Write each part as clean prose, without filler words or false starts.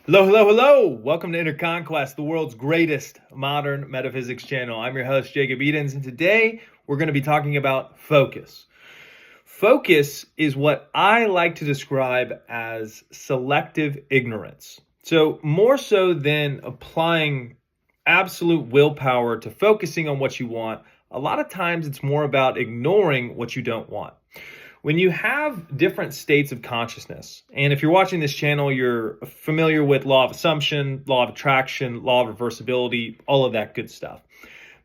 Hello, hello, hello. Welcome to Inner Conquest, the world's greatest modern metaphysics channel. I'm your host, Jacob Edens, and today we're going to be talking about focus. Focus is what I like to describe as selective ignorance. So, more so than applying absolute willpower to focusing on what you want, a lot of times it's more about ignoring what you don't want. When you have different states of consciousness, and if you're watching this channel, you're familiar with law of assumption, law of attraction, law of reversibility, all of that good stuff.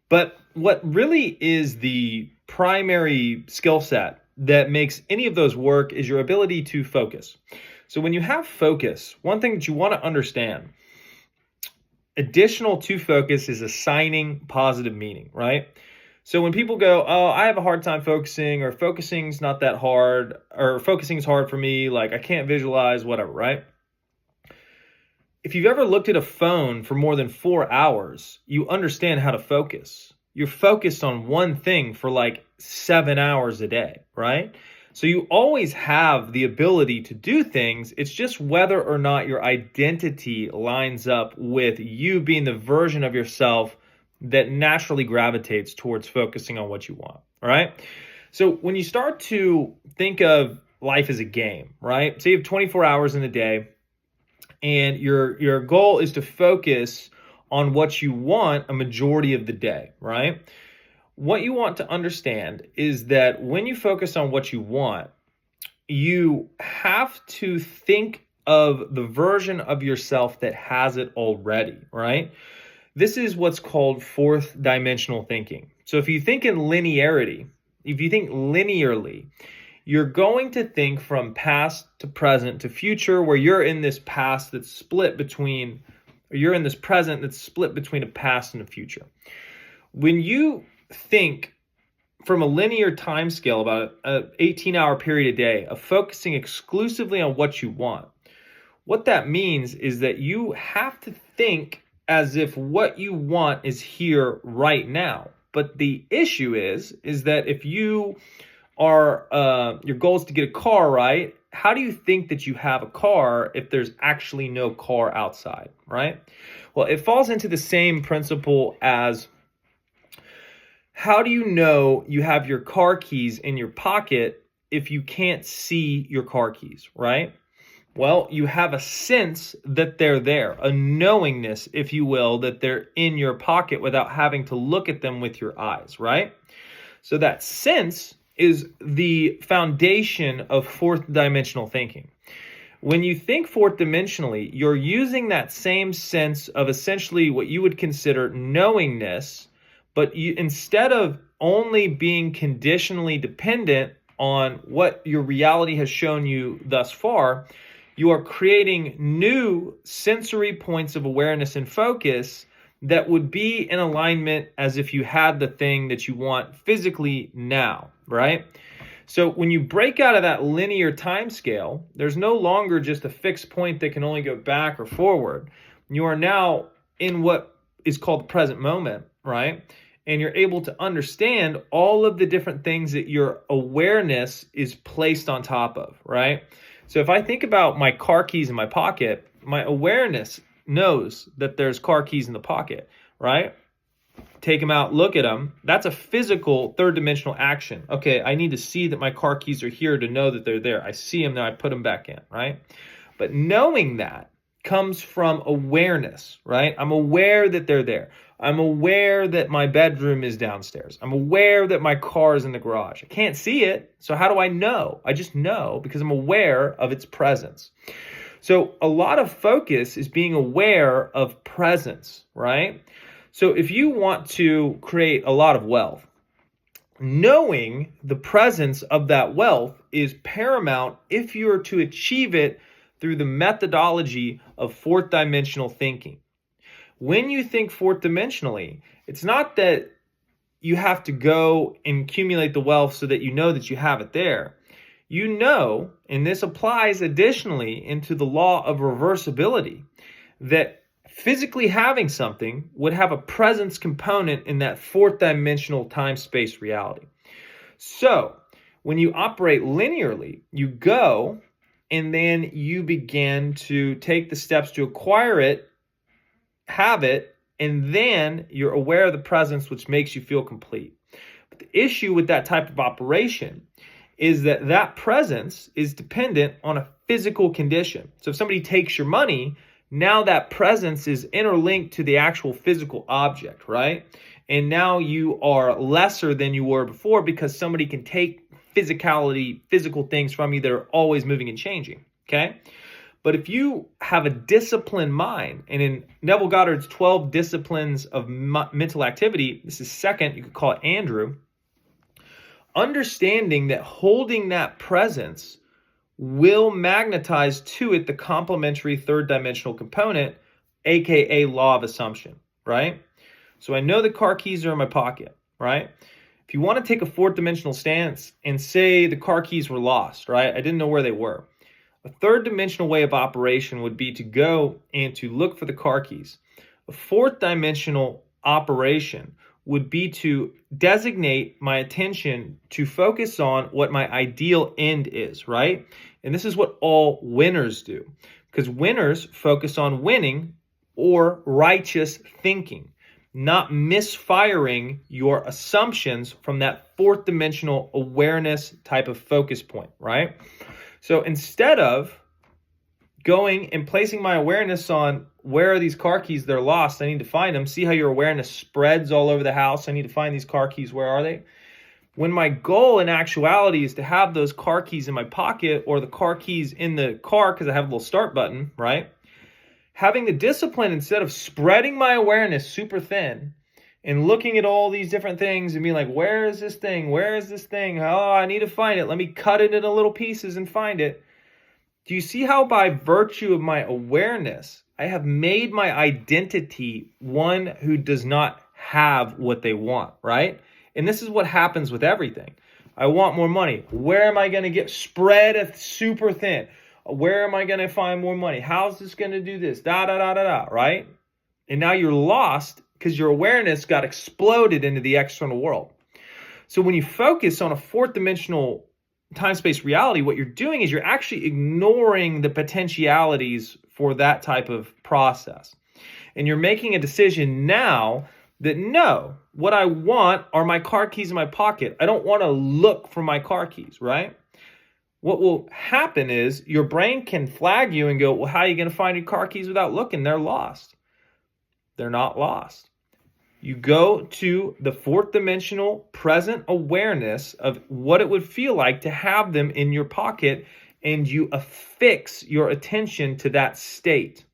But what really is the primary skill set that makes any of those work is your ability to focus. So when you have focus, one thing that you want to understand, additional to focus is assigning positive meaning, right? So when people go, oh, I have a hard time focusing, or focusing's not that hard, or focusing's hard for me, like I can't visualize, whatever, right? If you've ever looked at a phone for more than 4 hours, you understand how to focus. You're focused on one thing for like 7 hours a day, right? So you always have the ability to do things. It's just whether or not your identity lines up with you being the version of yourself that naturally gravitates towards focusing on what you want, all right? So when you start to think of life as a game, right? Say you have 24 hours in a day and your goal is to focus on what you want a majority of the day, right? What you want to understand is that when you focus on what you want, you have to think of the version of yourself that has it already, right? This is what's called fourth dimensional thinking. So if you think in linearity, if you think linearly, you're going to think from past to present to future, where you're in this past that's split between, or you're in this present that's split between a past and a future. When you think from a linear time scale, about an 18-hour period a day of focusing exclusively on what you want, what that means is that you have to think as if what you want is here right now. But the issue is that if you are, your goal is to get a car, right? How do you think that you have a car if there's actually no car outside, right? Well, it falls into the same principle as, how do you know you have your car keys in your pocket if you can't see your car keys, right? Well, you have a sense that they're there, a knowingness, if you will, that they're in your pocket without having to look at them with your eyes, right? So that sense is the foundation of fourth dimensional thinking. When you think fourth dimensionally, you're using that same sense of essentially what you would consider knowingness, but you, instead of only being conditionally dependent on what your reality has shown you thus far, you are creating new sensory points of awareness and focus that would be in alignment as if you had the thing that you want physically now, right? So when you break out of that linear time scale, there's no longer just a fixed point that can only go back or forward. You are now in what is called the present moment, right? And you're able to understand all of the different things that your awareness is placed on top of, right? So if I think about my car keys in my pocket, my awareness knows that there's car keys in the pocket, right? Take them out, look at them. That's a physical third dimensional action. Okay, I need to see that my car keys are here to know that they're there. I see them, now I put them back in, right? But knowing that comes from awareness, right? I'm aware that they're there. I'm aware that my bedroom is downstairs. I'm aware that my car is in the garage. I can't see it, so how do I know? I just know because I'm aware of its presence. So a lot of focus is being aware of presence, right? So if you want to create a lot of wealth, knowing the presence of that wealth is paramount if you are to achieve it through the methodology of fourth dimensional thinking. When you think fourth dimensionally, it's not that you have to go and accumulate the wealth so that you know that you have it there. You know, and this applies additionally into the law of reversibility, that physically having something would have a presence component in that fourth dimensional time-space reality. So when you operate linearly, you go and then you begin to take the steps to acquire it, have it, and then you're aware of the presence, which makes you feel complete. But the issue with that type of operation is that that presence is dependent on a physical condition. So if somebody takes your money, now that presence is interlinked to the actual physical object, right? And now you are lesser than you were before because somebody can take physical things from you that are always moving and changing, okay? But if you have a disciplined mind, and in Neville Goddard's 12 disciplines of mental activity, this is second, you could call it Andrew, understanding that holding that presence will magnetize to it the complementary third dimensional component, aka law of assumption, right? So I know the car keys are in my pocket, right? If you want to take a fourth dimensional stance and say the car keys were lost, right? I didn't know where they were. A third dimensional way of operation would be to go and to look for the car keys. A fourth dimensional operation would be to designate my attention to focus on what my ideal end is, right? And this is what all winners do, because winners focus on winning or righteous thinking, not misfiring your assumptions from that fourth dimensional awareness type of focus point, right? So instead of going and placing my awareness on where are these car keys, they're lost, I need to find them. See how your awareness spreads all over the house. I need to find these car keys. Where are they? When my goal in actuality is to have those car keys in my pocket or the car keys in the car because I have a little start button, right? Having the discipline, instead of spreading my awareness super thin and looking at all these different things and being like, where is this thing? Where is this thing? Oh, I need to find it. Let me cut it into little pieces and find it. Do you see how by virtue of my awareness, I have made my identity one who does not have what they want, right? And this is what happens with everything. I want more money. Where am I going to get spread super thin? Where am I going to find more money? How's this going to do this? Da, da, da, da, da, right? And now you're lost because your awareness got exploded into the external world. So when you focus on a fourth dimensional time-space reality, what you're doing is you're actually ignoring the potentialities for that type of process. And you're making a decision now that no, what I want are my car keys in my pocket. I don't want to look for my car keys, right? What will happen is your brain can flag you and go, well, how are you going to find your car keys without looking? They're lost. They're not lost. You go to the fourth dimensional present awareness of what it would feel like to have them in your pocket, and you affix your attention to that state.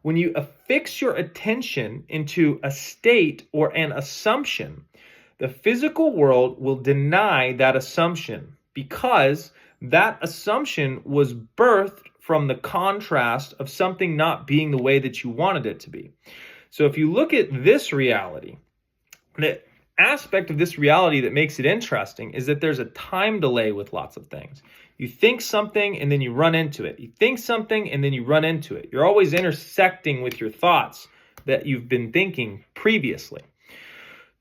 When you affix your attention into a state or an assumption, the physical world will deny that assumption because that assumption was birthed from the contrast of something not being the way that you wanted it to be. So if you look at this reality, the aspect of this reality that makes it interesting is that there's a time delay with lots of things. You think something and then you run into it. You think something and then you run into it. You're always intersecting with your thoughts that you've been thinking previously.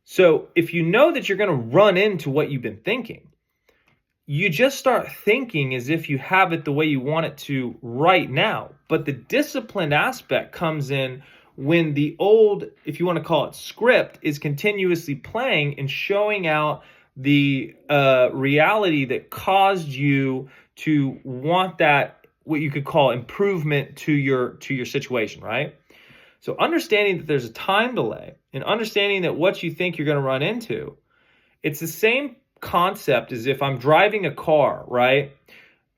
So if you know that you're going to run into what you've been thinking, you just start thinking as if you have it the way you want it to right now. But the disciplined aspect comes in when the old, if you want to call it script, is continuously playing and showing out the reality that caused you to want that, what you could call improvement to your situation, right? So understanding that there's a time delay and understanding that what you think you're going to run into, it's the same concept as if I'm driving a car, right?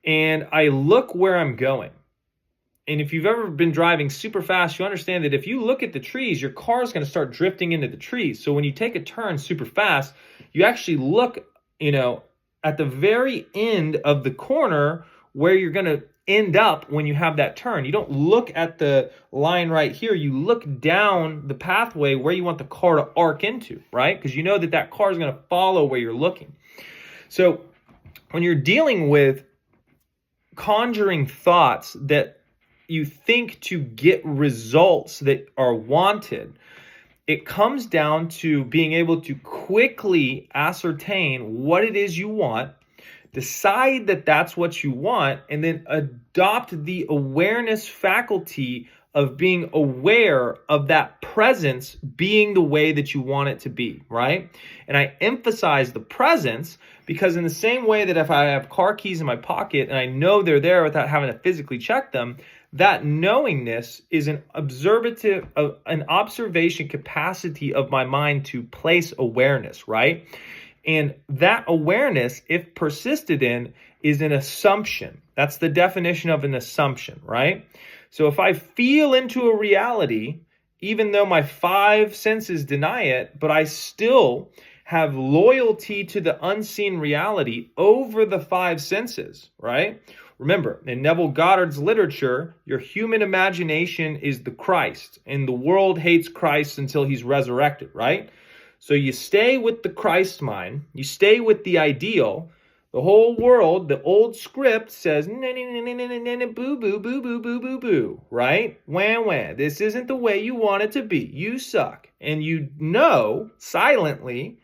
And I look where I'm going. And if you've ever been driving super fast, you understand that if you look at the trees, your car is going to start drifting into the trees. So when you take a turn super fast, you actually look, at the very end of the corner where you're going to end up when you have that turn. You don't look at the line right here. You look down the pathway where you want the car to arc into, right? Because you know that that car is going to follow where you're looking. So when you're dealing with conjuring thoughts that you think to get results that are wanted, it comes down to being able to quickly ascertain what it is you want, Decide that that's what you want, and then adopt the awareness faculty of being aware of that presence being the way that you want it to be, right? And I emphasize the presence because in the same way that if I have car keys in my pocket and I know they're there without having to physically check them, that knowingness is an observation capacity of my mind to place awareness, right? And that awareness, if persisted in, is an assumption. That's the definition of an assumption, right? So if I feel into a reality, even though my 5 senses deny it, but I still have loyalty to the unseen reality over the 5 senses, right? Remember, in Neville Goddard's literature, your human imagination is the Christ, and the world hates Christ until he's resurrected, right? So you stay with the Christ mind, you stay with the ideal. The whole world, the old script says, boo, boo, boo, boo, boo, boo, boo, right? Wah, wah. This isn't the way you want it to be. You suck. And you know silently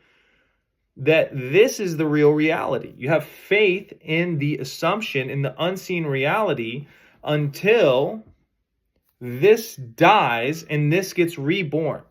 that this is the real reality. You have faith in the assumption, in the unseen reality, until this dies and this gets reborn.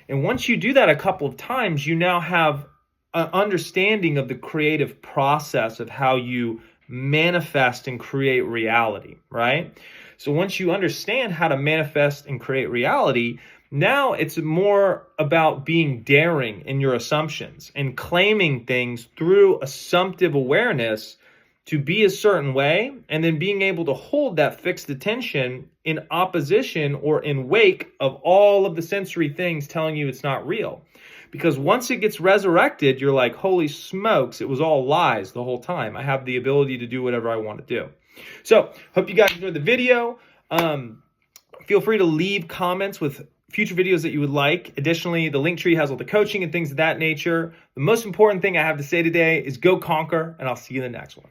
And once you do that a couple of times, you now have an understanding of the creative process of how you manifest and create reality, right? So once you understand how to manifest and create reality, now it's more about being daring in your assumptions and claiming things through assumptive awareness to be a certain way, and then being able to hold that fixed attention in opposition or in wake of all of the sensory things telling you it's not real. Because once it gets resurrected, you're like, holy smokes, it was all lies the whole time. I have the ability to do whatever I want to do. So, hope you guys enjoyed the video. Feel free to leave comments with future videos that you would like. Additionally, the link tree has all the coaching and things of that nature. The most important thing I have to say today is go conquer, and I'll see you in the next one.